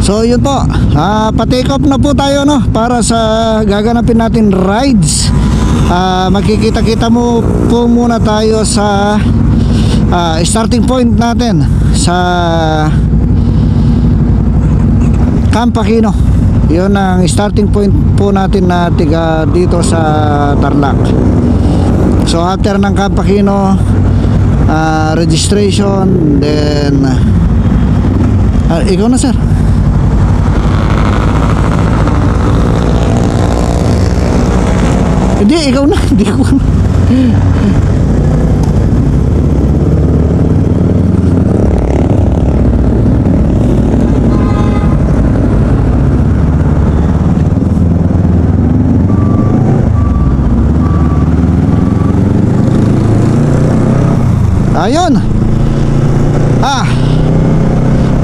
So yun po, pa-take off na po tayo, no, para sa gaganapin natin rides. Makikita-kita mo po muna tayo sa starting point natin sa Camp Aquino. Yun ang starting point po natin na tiga dito sa Tarlac. So after ng Camp Aquino, registration, then ikaw na, sir. Hindi, ikaw na. Hindi ko. Ayun.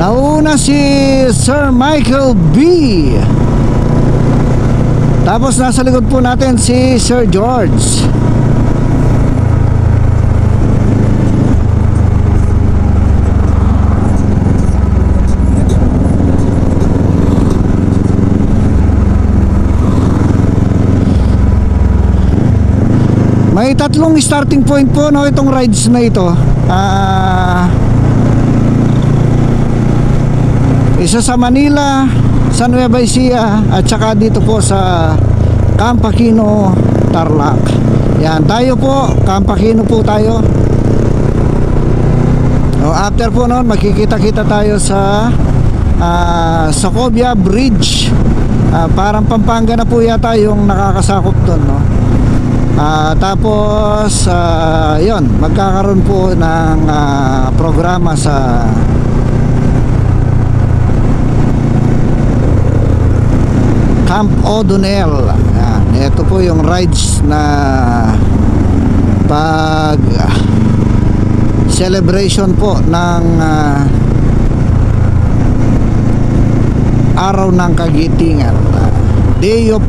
Nauna si Sir Michael B. Tapos nasa likod po natin si Sir George. May tatlong starting point po, no, itong rides na ito. Isa sa Manila, sa Nueva Ecija, at saka dito po sa Camp Aquino, Tarlac. Yan, tayo po, Camp Aquino po tayo. After po noon, makikita-kita tayo sa Socobia Bridge. Parang Pampanga na po yata yung nakakasakop doon, no? Tapos yun, magkakaroon po ng programa sa Camp O'Donnell. Ito po yung rides na pag celebration po ng Araw ng Kagitingan, Day of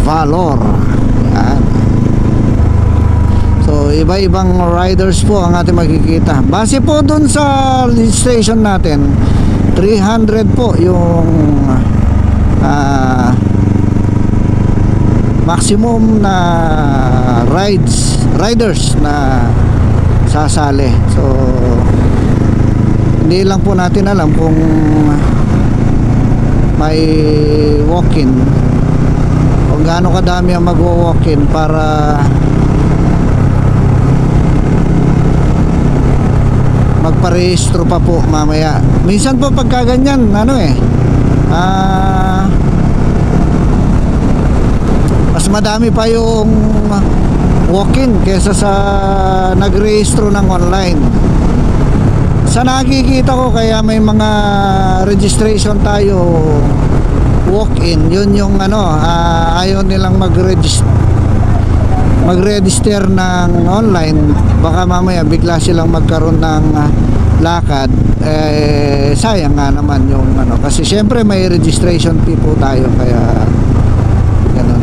Valor. Yan. So iba-ibang riders po ang ating makikita. Base po dun sa registration natin, 300 po yung maximum na riders na sasali. So hindi lang po natin alam kung may walk-in o gaano kadami ang mag-walk-in para magparehistro pa po mamaya. Minsan po pagka ganyan, mas madami pa yung walk-in kesa sa nagrehistro ng online. Sa nakikita ko, kaya may mga registration tayo walk-in, yun yung ayaw nilang mag-register ng online. Baka mamaya bigla silang magkaroon ng lakad, sayang nga naman yung kasi syempre may registration fee po tayo, kaya ganun.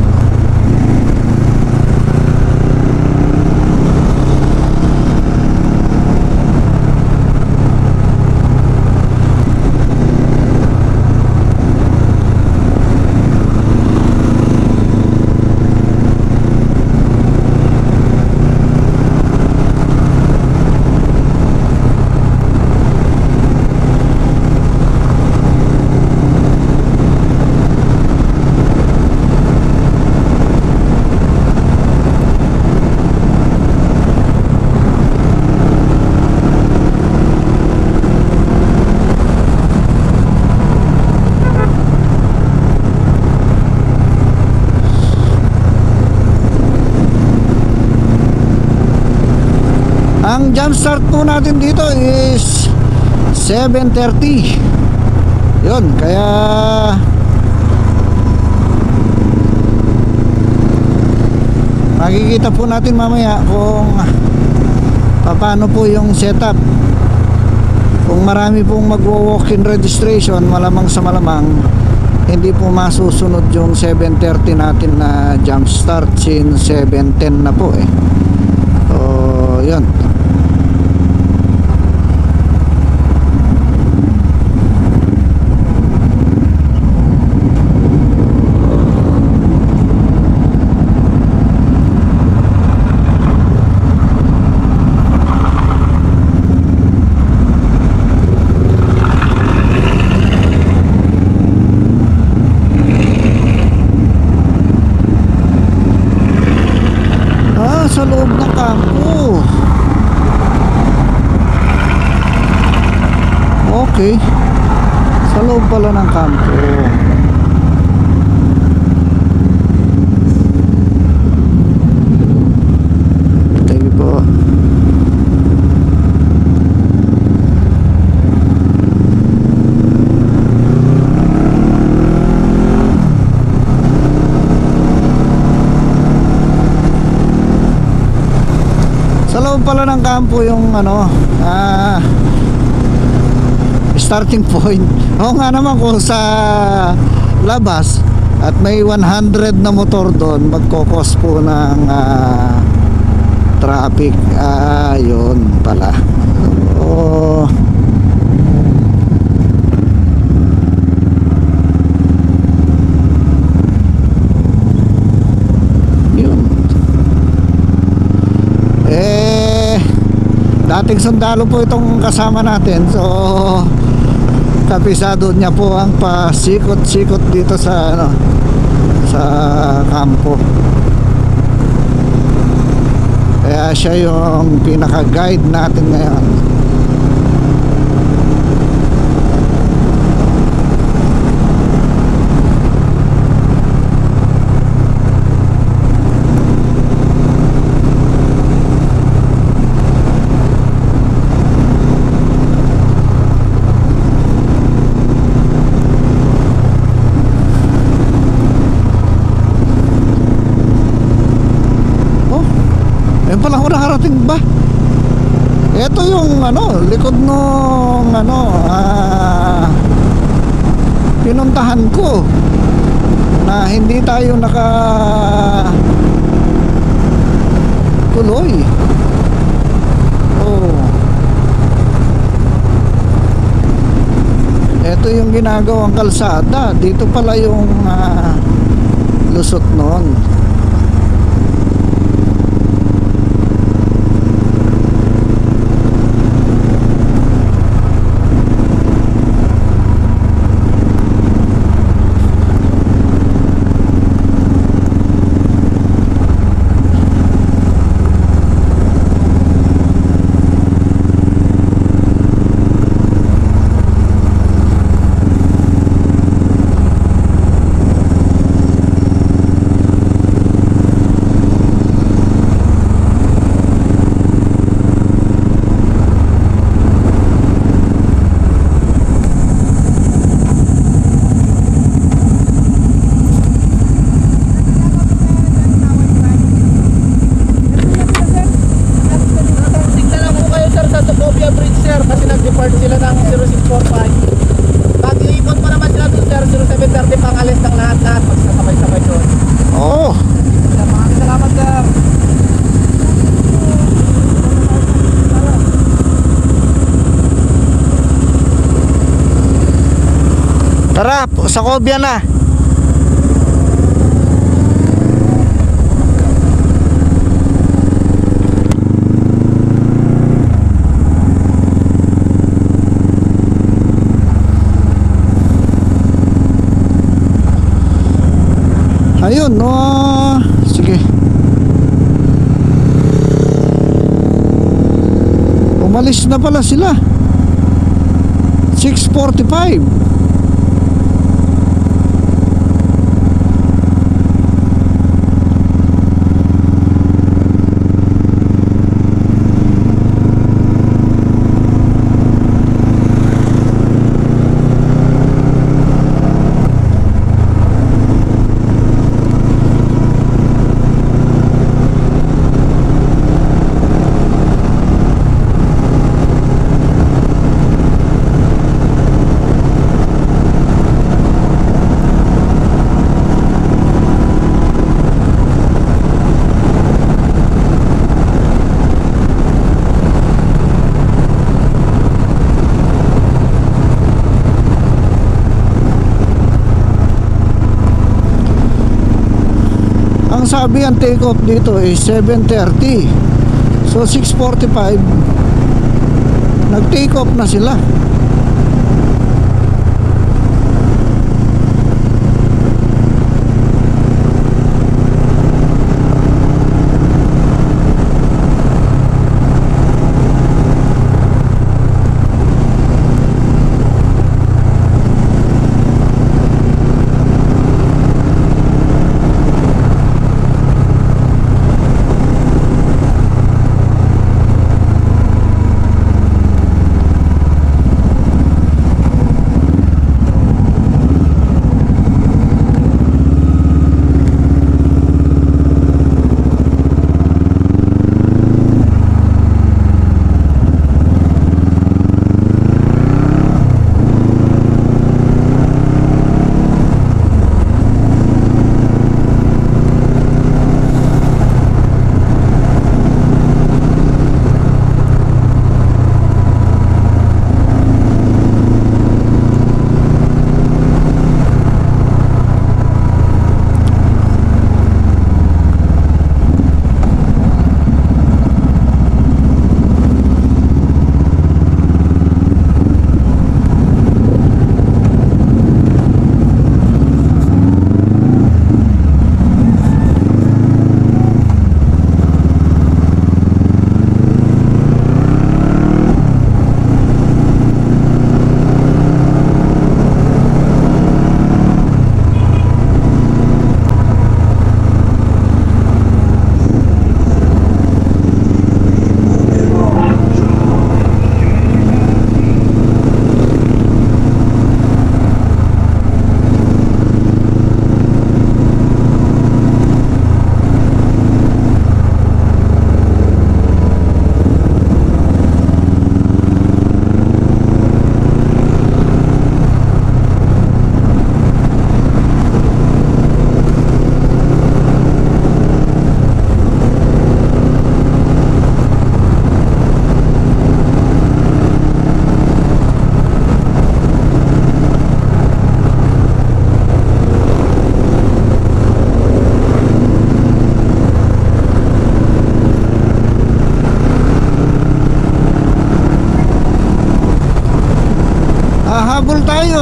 Ang jump start po natin dito is 7:30. Yun, kaya makikita po natin mamaya kung paano po yung setup. Kung marami pong magwo-walk-in registration, malamang sa malamang hindi po masusunod yung 7:30 natin na jump start, since 7:10 na po So yun. Okay. Sa loob pala ng kampo. Thank you po. Sa loob pala ng kampo yung ano, starting point. Oo nga naman, kung sa labas at may 100 na motor doon, magkokos po ng traffic. Yun pala. So, yun. Dating sundalo po itong kasama natin. So kapisado niya po ang pasikot-sikot dito sa ano, sa kampo. Kaya siya yung pinaka-guide natin ngayon. Pala ako nakarating ba? Ito yung ano, likod nung ano, pinuntahan ko na hindi tayo naka tuloy. Oh. Ito yung ginagawang kalsada. Dito pala yung lusot noon. Tara, sa Cobia na. Ayun, no. Sige. Umalis na pala sila. 6:45. Ang sabi ang take off dito is 7:30. So 6:45 nag take off na sila.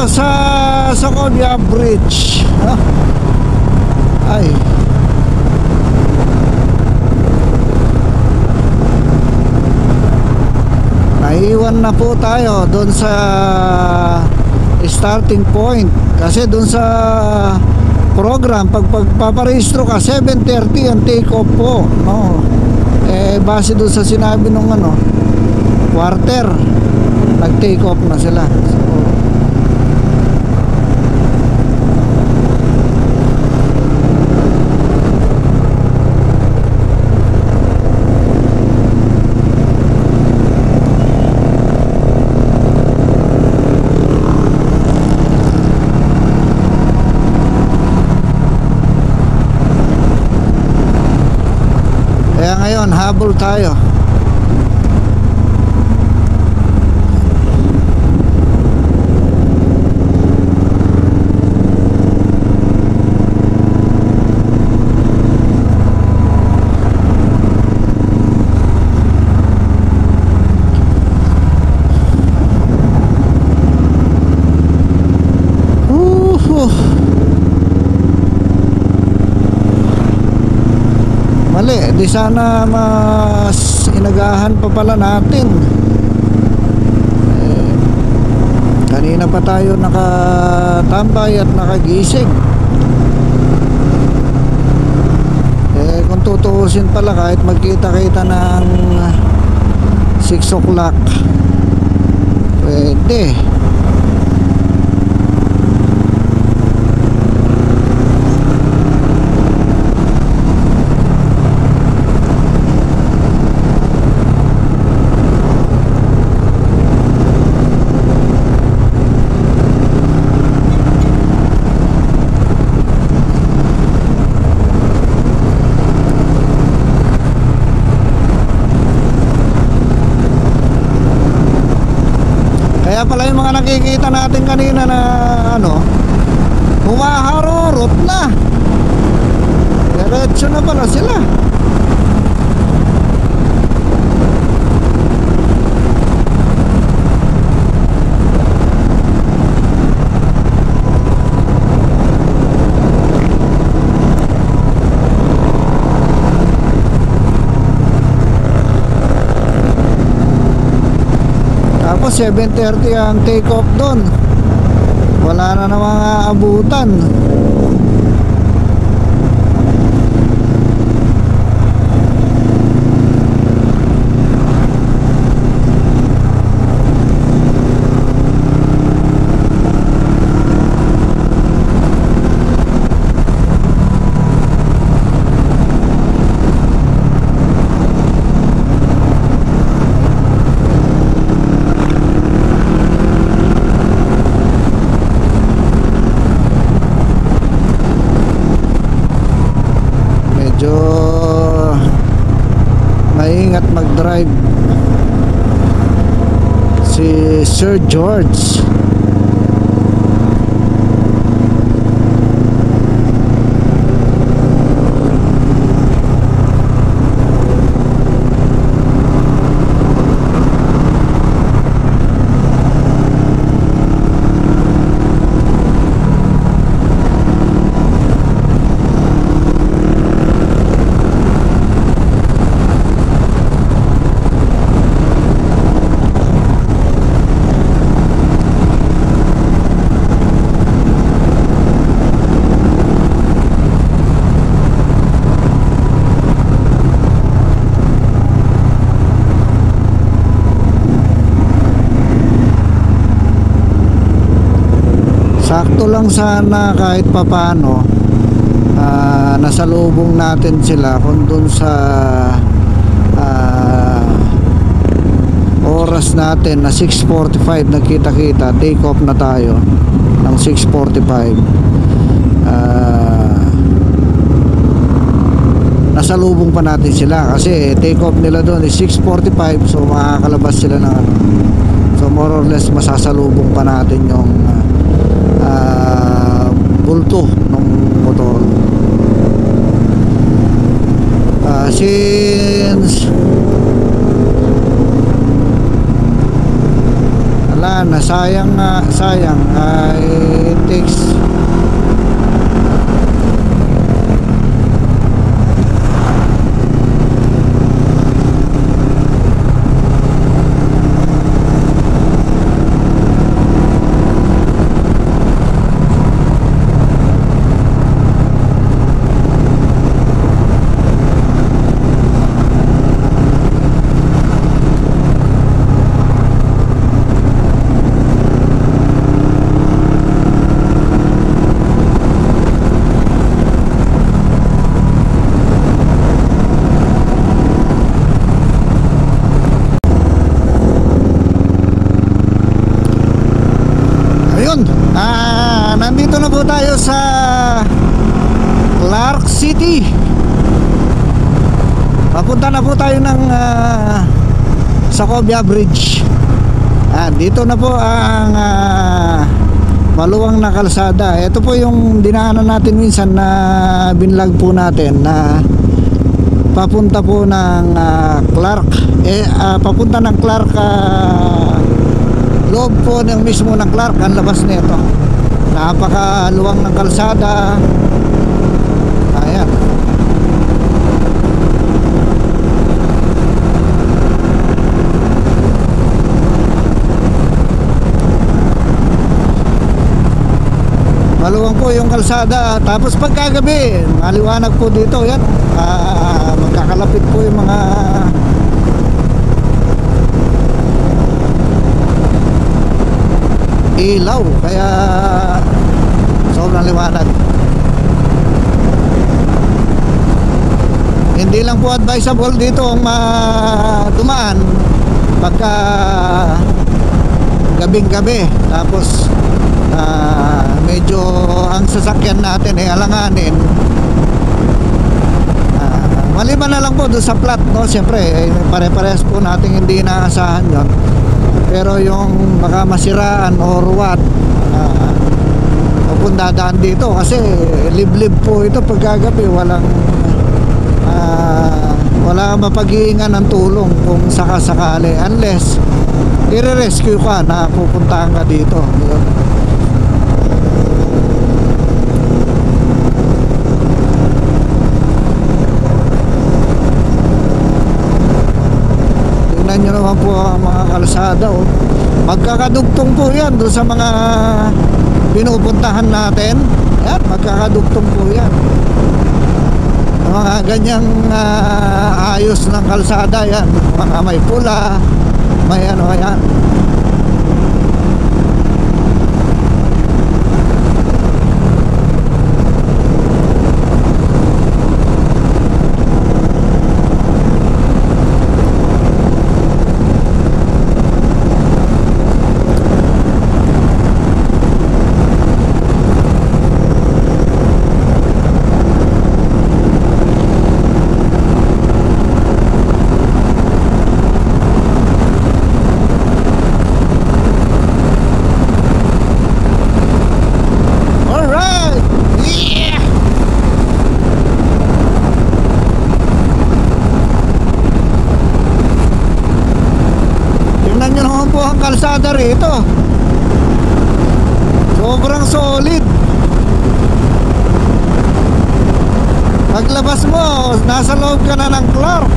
tayo sa Sokovia Bridge. Ay, naiwan na po tayo doon sa starting point kasi doon sa program pag pagpaparehistro ka 7:30 ang take off po, no? Base doon sa sinabi nung quarter nag take off na sila. So, kaya ngayon habol tayo. Mali, di sana mas inagahan pa pala natin. Kanina pa tayo nakatambay at nakagising. Kung tutuusin pala kahit magkita-kita ng 6 o'clock pwede. Kaya pala yung mga nakikita natin kanina na humaharurot na. Diretso na pala sila. Tapos 7:30 ang take off doon. Wala na namang aabutan. Medyo maingat mag-drive si Sir George. Sakto lang sana kahit papano nasalubong natin sila kung dun sa oras natin na 6:45 nagkita-kita, take off na tayo ng 6:45. Nasalubong pa natin sila kasi take off nila doon is 6:45, so makakalabas sila ng so more or less masasalubong pa natin yung bulto ng motor. Since wala wala na, sayang sayang. It takes nandito na po tayo sa Clark City. Papunta na po tayo ng Sacobia Bridge. Dito na po ang maluwang na kalsada. Ito po yung dinaanan natin minsan na binlog po natin na papunta po ng Clark. Papunta ng Clark, loob po ng mismo ng Clark ang labas nito. Napakaluwang ng kalsada. Ayan. Maluwang po yung kalsada. Tapos pagkagabi, maliwanag po dito. Yan. Magkakalapit po yung mga ilaw, kaya sobrang liwanag. Hindi lang po advisable dito ang dumaan pagka gabing gabi, tapos medyo ang sasakyan natin alanganin. Maliban na lang po doon sa plat, no? Siyempre pare-parehas po natin hindi inaasahan yon. Pero yung baka masiraan or what, kung dadaan dito kasi liblib po ito pagkagabi, walang mapag-iingan ng tulong kung sakasakali, unless i-rescue ka na pupuntahan ka dito. Tingnan nyo naman po ang mga kalsada, oh. Magkakadugtong po yan doon sa mga pinupuntahan natin. Yan, magkakadugtong po yan. Mga ganyang ayos ng kalsada yan, mga may pula, may ano yan. Kalsada rito sobrang solid. Paglabas mo, nasa loob ka na ng Clark.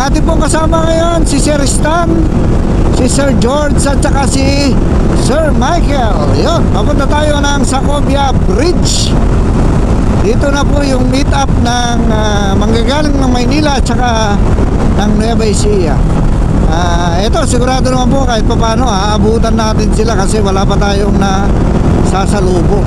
Ating pong kasama ngayon si Sir Stan, si Sir George at saka si Sir Michael. Yun, papunta tayo ng Sacobia Bridge. Dito na po yung meet up ng manggagaling ng Maynila at saka ng Nueva Ecija. Ito sigurado naman po kahit pa paano aabutan natin sila kasi wala pa tayong na sasalubong.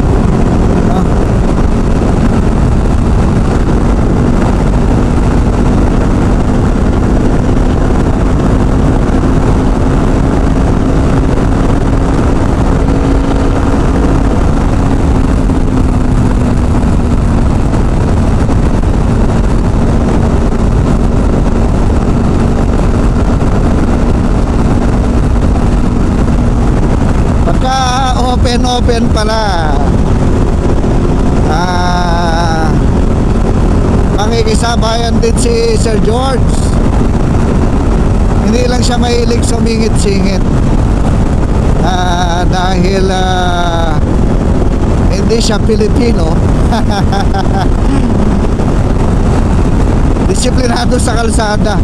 Pagka open pala, makikisabayan din si Sir George. Hindi lang siya mahilig sumingit-singit, dahil hindi siya Pilipino. Disiplinado sa kalsada.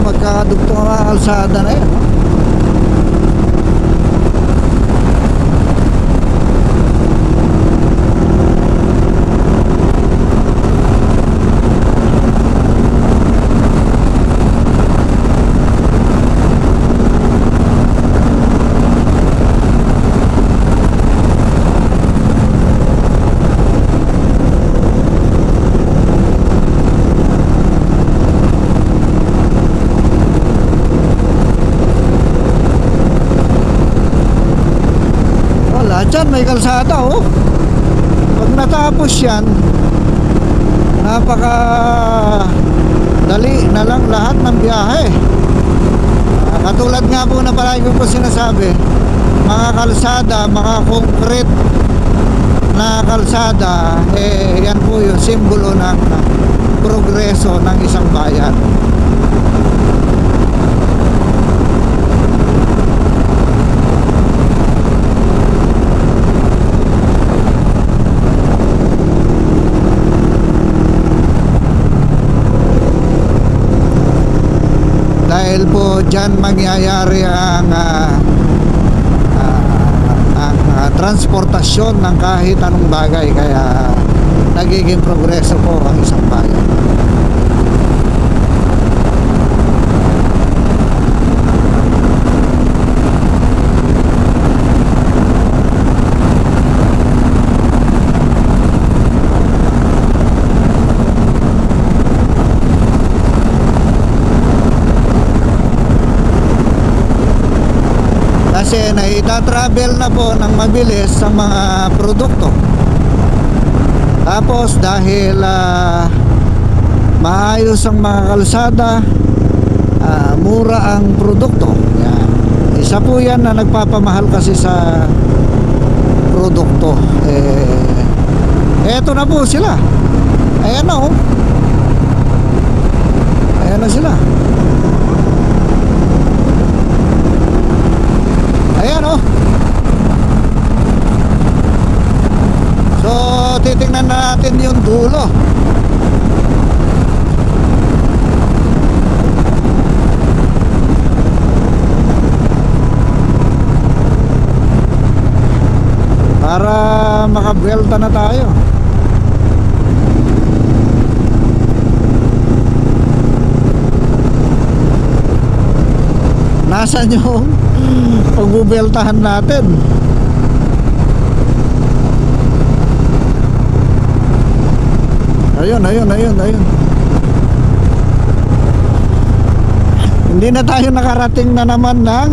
Magkakadugtong ang kalsada na yan. Dyan may kalsada, oh. Pag natapos yan, napaka dali na lang lahat ng biyahe. Katulad nga po na palagi ko sinasabi, mga kalsada, mga concrete na kalsada, yan po yung simbolo ng progreso ng isang bayan. Dahil po dyan mangyayari ang transportasyon ng kahit anong bagay, kaya nagiging progreso po ang isang bayan. Kasi naita-travel na po ng mabilis sa mga produkto. Tapos dahil maayos ang mga kalsada, mura ang produkto. Yan. Isa po yan na nagpapamahal kasi sa produkto. Eto na po sila. Ayan na, oh. Ayan na sila. Ayan, oh. So titingnan na natin yung dulo. Para makabelta na tayo. Nasaan yung pagbubeltahan natin? Ayun. Hindi na tayo nakarating na naman ng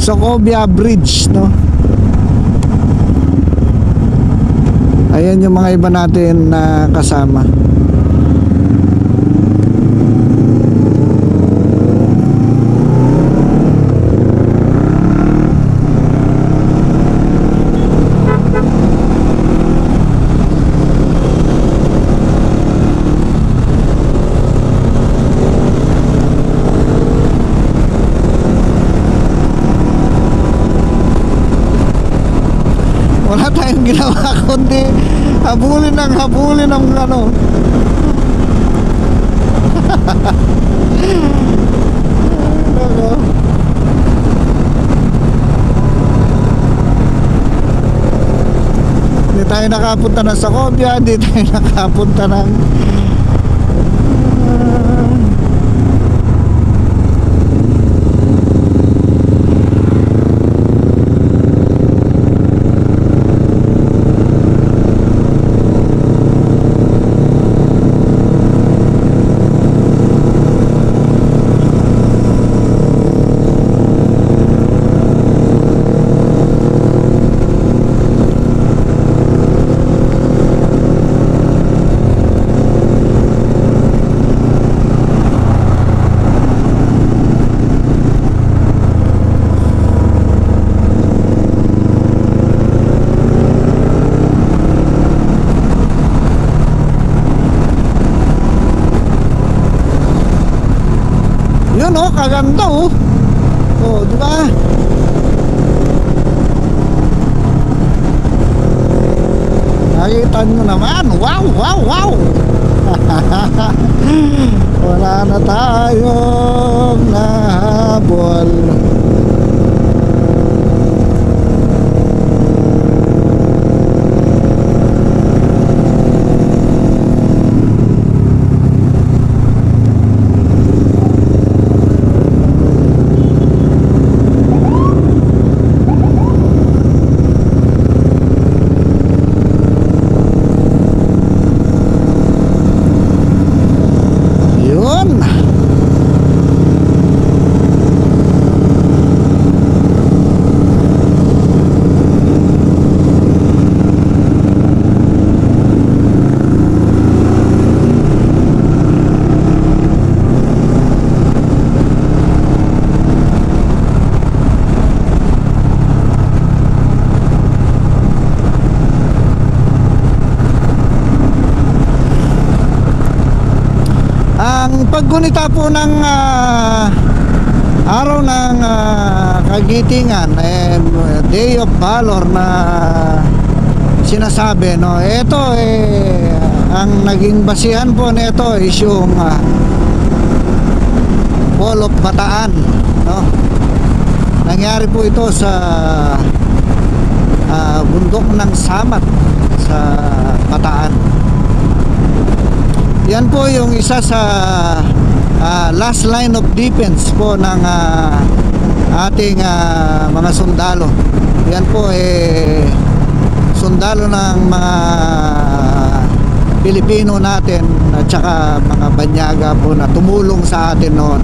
Socobia Bridge, no? Ayan yung mga iba natin na kasama. Wala tayong ginawa kundi habulin ng ano. Hindi tayo nakapunta ng Socobia, hindi tayo nakapunta ng oh, kaganda oh. Oh, di ba? Nakita nyo naman. Wow, wow, wow. Wala na tayong nahabol. Paggunita po ng araw ng kagitingan, Day of Valor na sinasabi, no? Ito ang naging basihan po nito is yung Fall of Bataan, no? Nangyari po ito sa bundok ng Samat sa Bataan. Yan po yung isa sa last line of defense po ng ating mga sundalo. Yan po sundalo ng mga Pilipino natin at saka mga banyaga po na tumulong sa atin noon.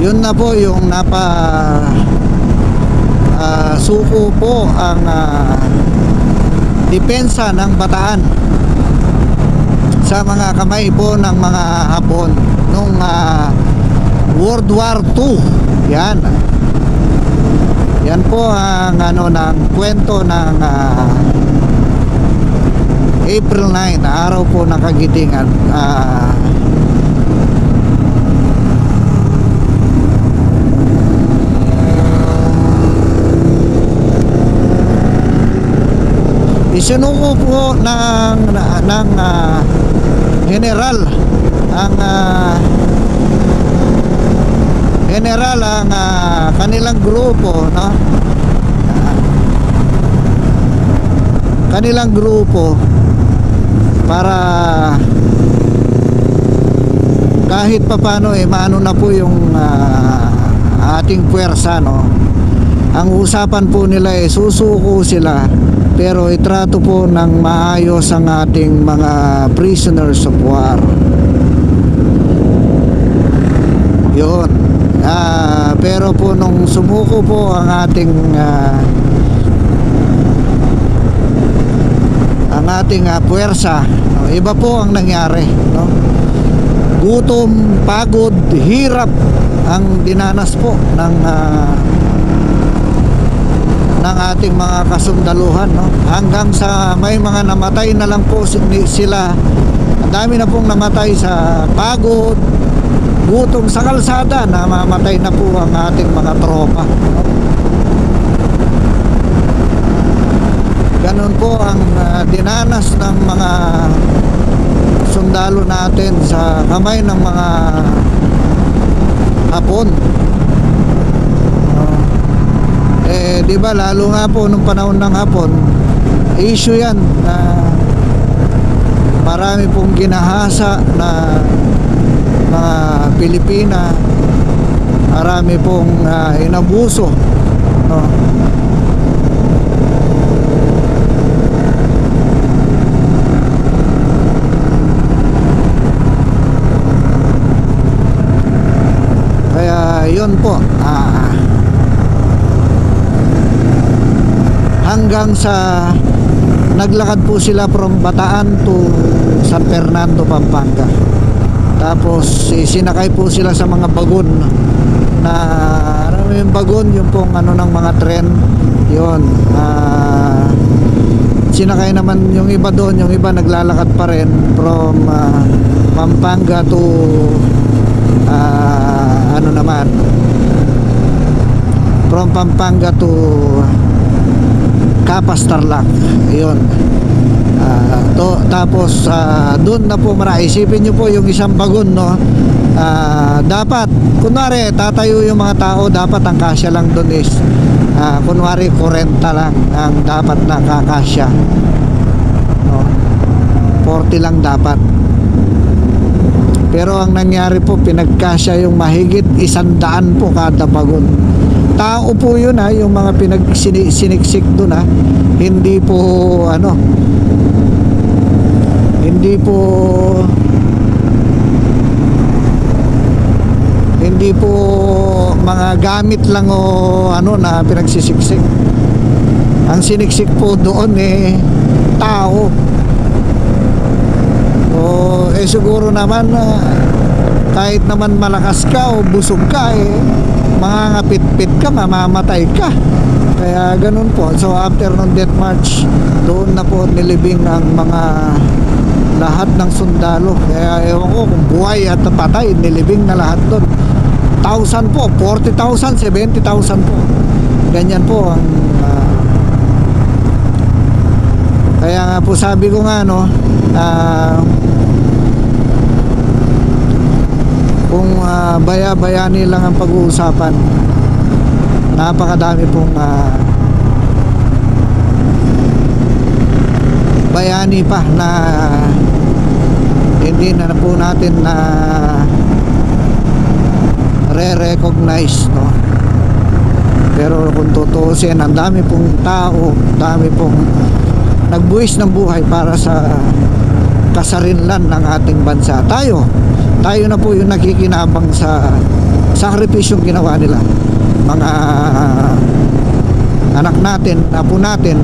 Yun na po yung suko po ang depensa ng Bataan sa mga kamay po ng mga Hapon nung World War II. Yan po ang ng kwento ng April 9, araw po ng kagitingan. Isinuko po ng general ang kanilang grupo, no? Kanilang grupo para kahit papano maano na po yung ating puwersa, no? Ang usapan po nila susuko sila pero itrato po ng maayos ang ating mga prisoners of war. Yun. Pero po nung sumuko po ang ating puwersa, no, iba po ang nangyari, no? Gutom, pagod, hirap ang dinanas po ng ating mga kasundaluhan, no? Hanggang sa may mga namatay na lang po sila. Ang dami na pong namatay sa pagod, gutom, sa kalsada. Namamatay na po ang ating mga tropa, no? Ganun po ang dinanas ng mga sundalo natin sa kamay ng mga Hapon. Di ba, lalo nga po nung panahon ng Hapon, issue yan na marami pong ginahasa na mga Pilipina, marami pong inabuso, no? Kaya yun po, hanggang sa naglakad po sila from Bataan to San Fernando, Pampanga. Tapos sinakay po sila sa mga bagon na yung bagon, yung pong ng mga tren. Yun, sinakay naman yung iba doon, yung iba naglalakad pa rin from Pampanga to ano naman, from Pampanga to Capas Tarlac. Ayun. Tapos doon na po isipin nyo po yung isang bagon, no. Dapat kunwari tatayo yung mga tao, dapat ang kasya lang doon is kunwari 40 lang ang dapat na kakasya, no? 40 lang dapat. Pero ang nangyari po, pinagkasya yung mahigit 100 po kada bagon. Tao po yun, yung mga siniksik doon, hindi po hindi po mga gamit lang na pinagsisiksik. Ang siniksik po doon tao. Siguro naman kahit naman malakas ka o busog ka, mangangapit-pit ka, mamamatay ka. Kaya ganun po. So after ng death march, doon na po nilibing ang mga lahat ng sundalo. Kaya ewan ko kung buhay at patay, nilibing na lahat doon. 1,000 po, 40,000, 70,000 po. Ganyan po ang kaya nga po sabi ko nga, kung baya-bayani lang ang pag-uusapan, napakadami pong bayani pa na hindi na po natin na re-recognize, no. Pero kung tutuusin, ang dami pong tao, dami pong nagbuwis ng buhay para sa kasarinlan ng ating bansa. Tayo na po yung nakikinabang sa sakripisyong ginawa nila, mga anak natin, apo natin,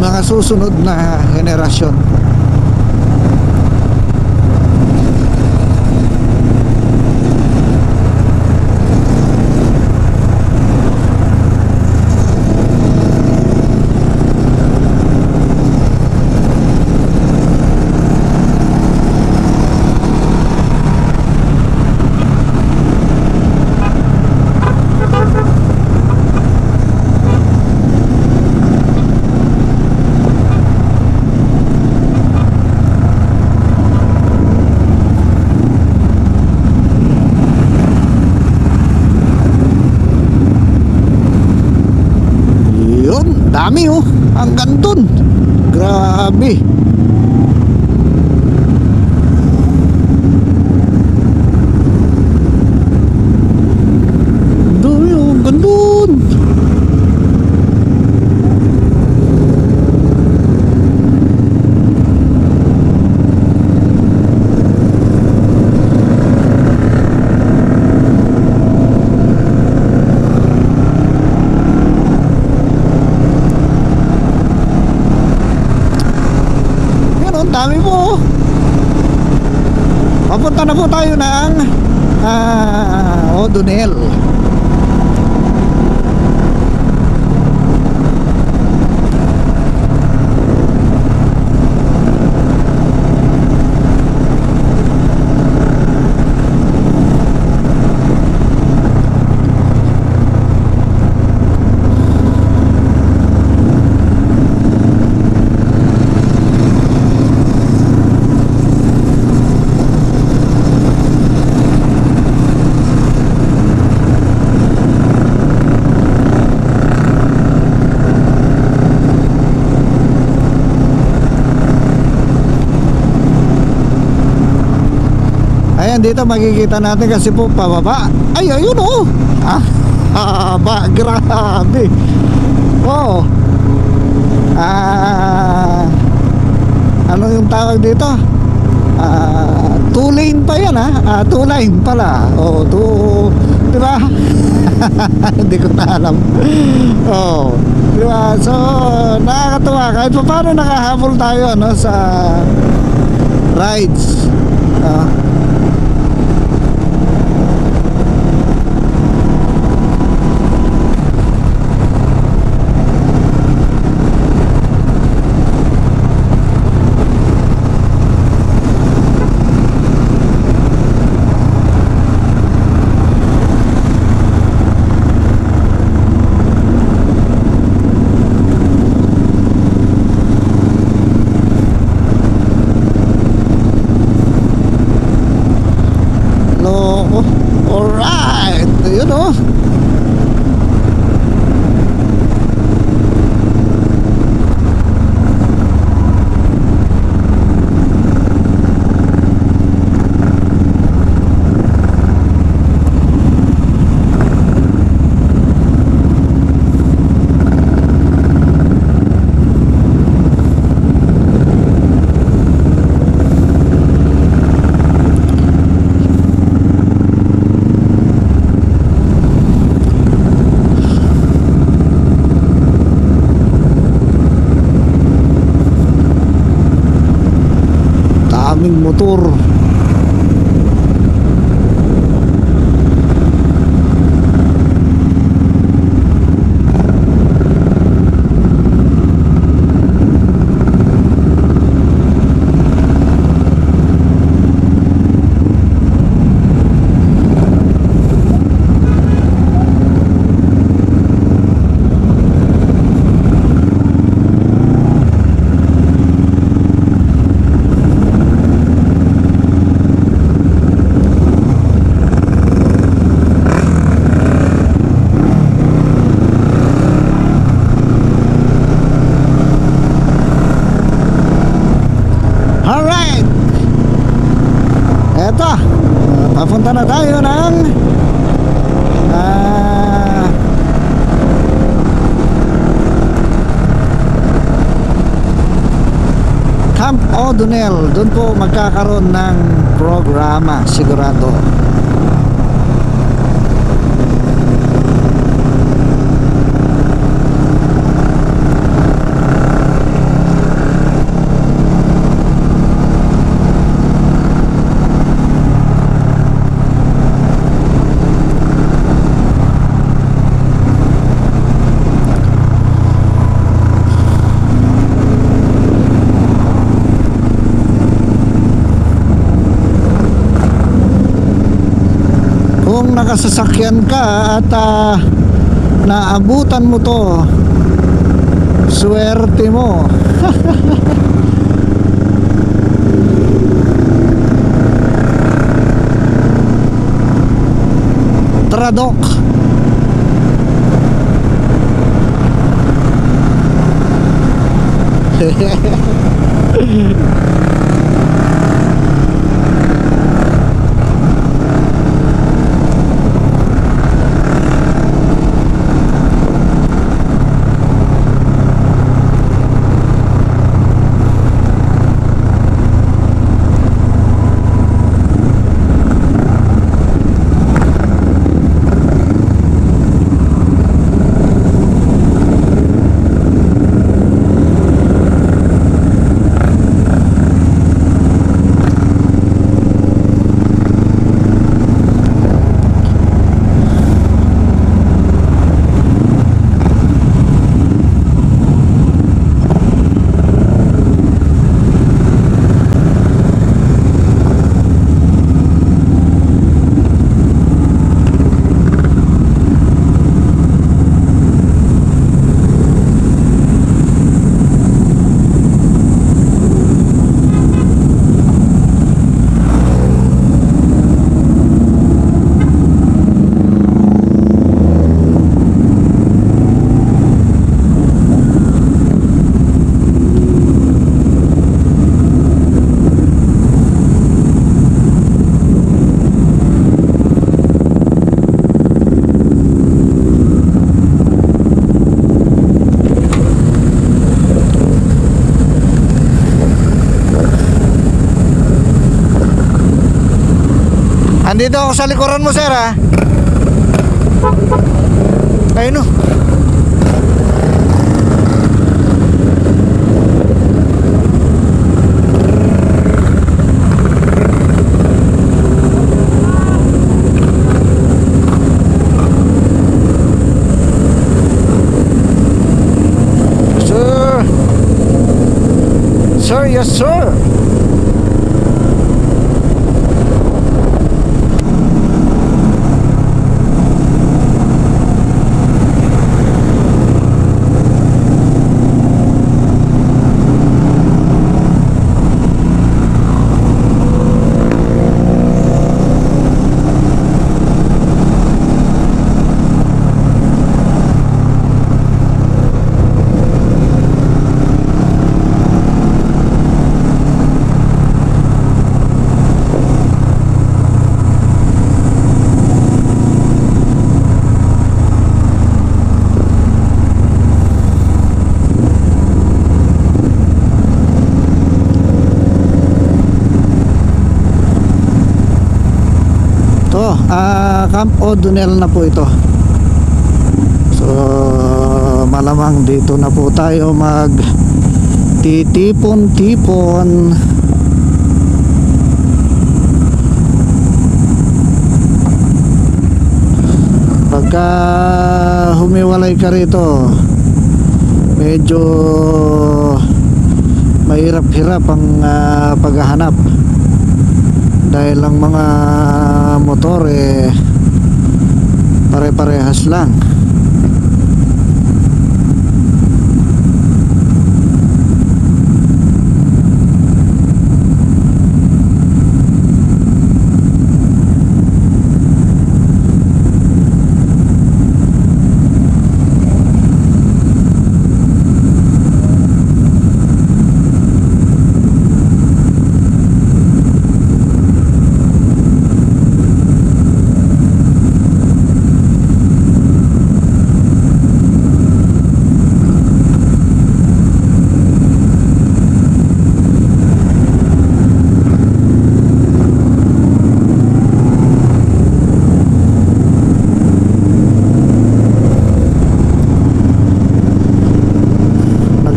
mga susunod na henerasyon. Dami hanggang dun. Grabe. Dami hanggang dun. Dami po. Papunta na po tayo ng O'Donnell. Ayan, dito makikita natin kasi po pababa. Ay, ayun grabe. Ano yung tawag dito? 2 lane pa yan, 2 lane pala. Di ba? Hindi ko na alam. Di ba? So, nakakatuwa. Kahit pa paano nakahabol tayo sa rides. Yun oh. Daming motor. Alright, eto, papunta na tayo ng Camp O'Donnell. Doon po magkakaroon ng programa sigurado. Kung nakasasakyan ka at naabutan mo to, swerte mo. Tradok. Andito ako sa likuran mo, sir, ha? Ayun, no. Sir. Sir, yes, sir. Camp O'Donnell na po ito. So malamang dito na po tayo mag titipon-tipon. Pagka humiwalay ka rito, medyo mahirap-hirap ang paghahanap dahil ang mga motor pare-parehas lang.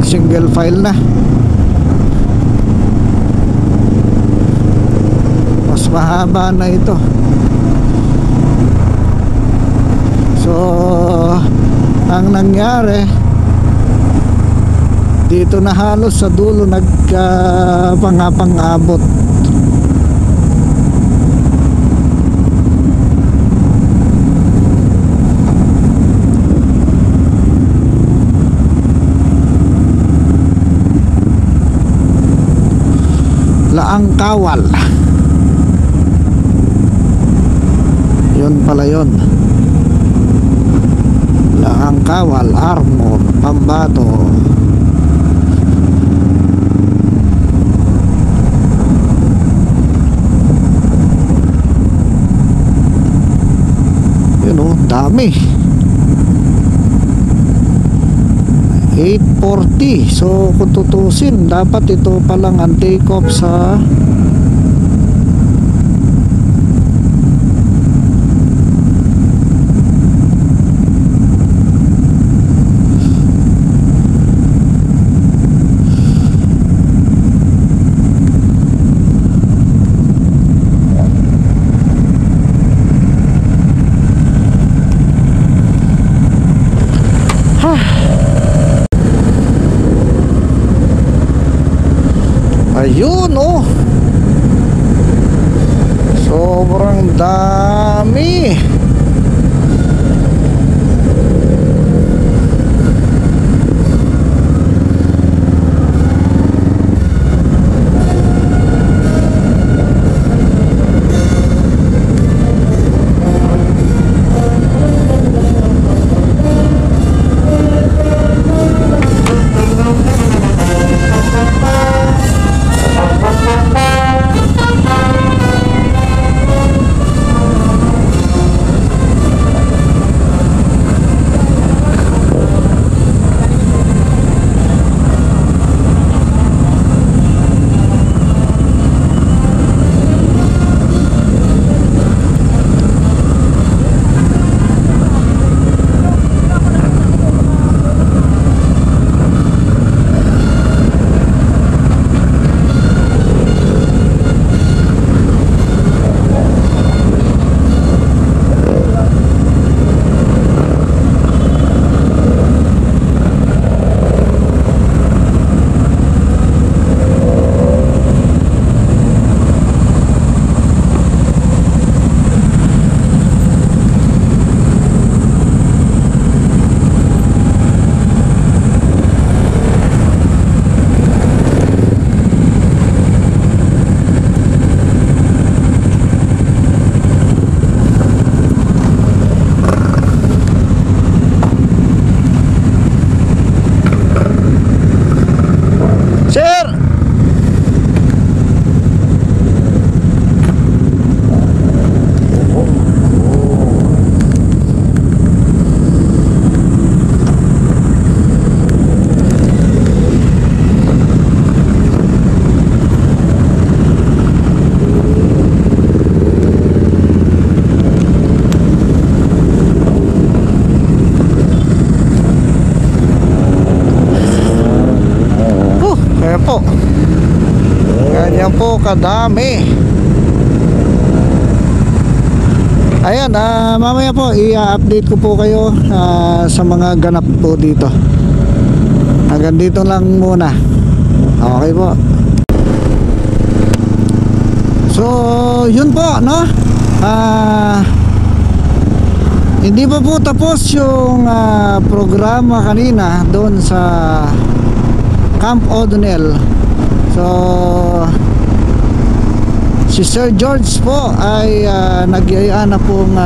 Single file na, mas mahaba na ito. So ang nangyari dito na halos sa dulo nagpangabot. Laang Kawal, yun pala yun. Laang Kawal, Armor, Pambato. Yun o, dami. 840. So kung tutusin, dapat ito palang ang take off sa ayun oh, sobrang dami. napakadami. Ayan, mamaya po i-update ko po kayo sa mga ganap po dito. Hanggang dito lang muna. Okay po. So, yun po, no? Hindi pa po tapos yung programa kanina doon sa Camp O'Donnell. So, si Sir George po ay nagyaya na pong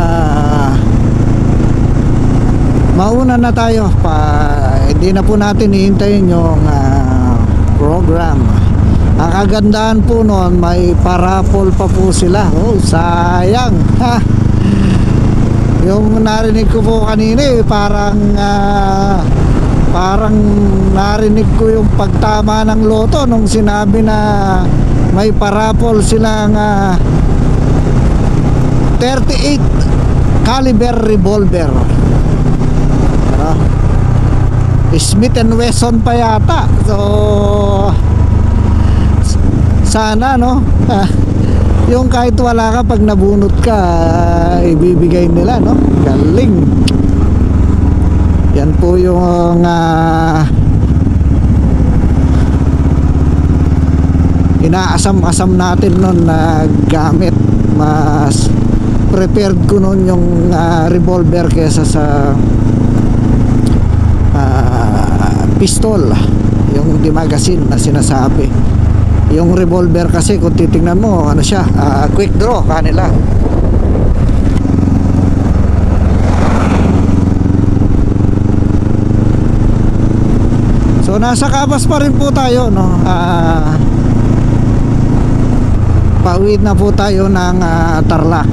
mauna na tayo hindi na po natin hihintayin yung program. Ang kagandahan po noon, may parapol pa po sila. Oh, sayang. Ha? Yung narinig ko po kanina parang narinig ko yung pagtama ng loto nung sinabi na may parapol silang 38 caliber revolver. Smith & Wesson pa yata. So sana, no? Yung kahit wala ka, pag nabunot ka, ibibigay nila, no? Galing. Yan po yung inaasam-asam natin nun na gamit. Mas prepared ko nun yung revolver kesa sa pistol, yung di magazine na sinasabi. Yung revolver kasi kung titingnan mo, ano siya, quick draw kanila. So nasa Kabas pa rin po tayo, no? Pauwi na po tayo ng Tarlac.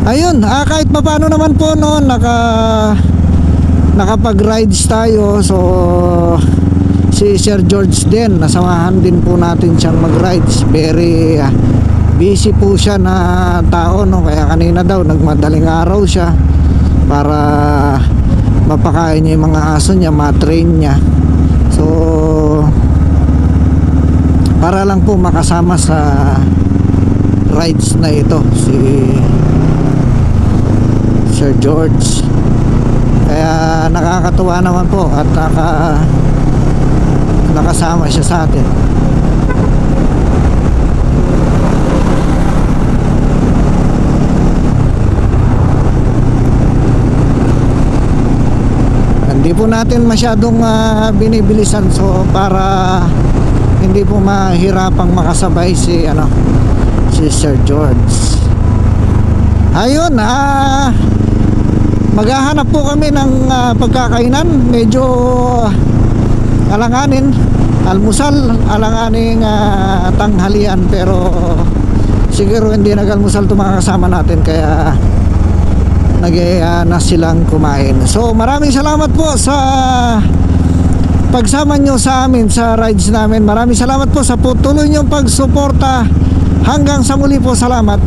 Ayun, kahit paano naman po noon nakapag-rides tayo. So si Sir George din, nasamahan din po natin siyang mag-rides. Very busy po siya na tao, no? Kaya kanina daw nagmadaling araw siya para mapakain niya yung mga aso niya, matrain niya. So para lang po makasama sa rides na ito si Sir George. Kaya nakakatuwa naman po at nakasama siya sa atin. Hindi po natin masyadong binibilisan, so para hindi po mahirapang makasabay si Sir George. Ayun, maghahanap po kami ng pagkakainan. Medyo alanganin, almusal, alanganing tanghalian, pero siguro hindi nag-almusal itong mga kasama natin, kaya na silang kumain. So maraming salamat po sa pagsama nyo sa amin sa rides namin. Maraming salamat po sa tuloy nyong pagsuporta. Hanggang sa muli po, salamat.